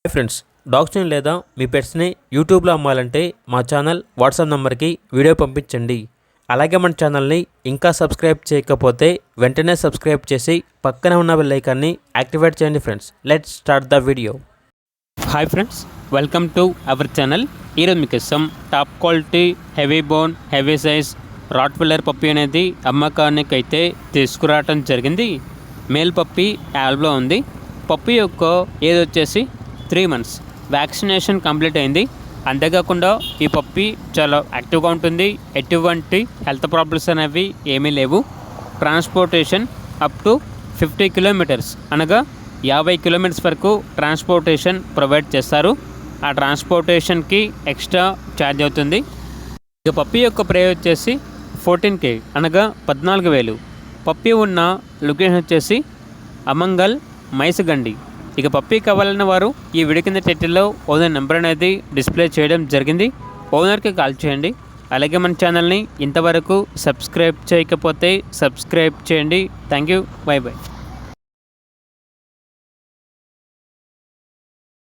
Hi friends, డాగ్స్ని లేదా మీ పెట్స్ని యూట్యూబ్లో అమ్మాలంటే మా ఛానల్ వాట్సాప్ నెంబర్కి వీడియో పంపించండి. అలాగే మన ఛానల్ని ఇంకా సబ్స్క్రైబ్ చేయకపోతే వెంటనే సబ్స్క్రైబ్ చేసి పక్కనే ఉన్న బెల్ ఐకాన్ని యాక్టివేట్ చేయండి. Friends, let's start the video. Hi friends, welcome to our channel. ఈరోజు మీకోసం top quality heavy bone heavy size Rottweiler puppy అనేది అమ్మకానికి అయితే తీసుకురావటం జరిగింది. మేల్ పప్పీ యాల్బ్లో ఉంది. పప్పీ యొక్క ఏజ్ వచ్చేసి 3 months. వ్యాక్సినేషన్ కంప్లీట్ అయింది. అంతేకాకుండా ఈ పప్పీ చాలా యాక్టివ్గా ఉంటుంది. ఎటువంటి హెల్త్ ప్రాబ్లమ్స్ అనేవి ఏమీ లేవు. ట్రాన్స్పోర్టేషన్ అప్ టు 50 kilometers అనగా 50 kilometers వరకు ట్రాన్స్పోర్టేషన్ ప్రొవైడ్ చేస్తారు. ఆ ట్రాన్స్పోర్టేషన్కి ఎక్స్ట్రా ఛార్జ్ అవుతుంది. ఇక పప్పీ యొక్క ప్రైస్ వచ్చేసి 14K అనగా 14,000. పప్పీ ఉన్న లొకేషన్ వచ్చేసి అమంగల్, మైసగండి. ఇక పప్పీ కావాలన్న వారు ఈ వీడియో కింద టైటిల్లో ఓనర్ నెంబర్ అనేది డిస్ప్లే చేయడం జరిగింది. ఓనర్కి కాల్ చేయండి. అలాగే మన ఛానల్ని ఇంతవరకు సబ్స్క్రైబ్ చేయకపోతే సబ్స్క్రైబ్ చేయండి. Thank you. By by.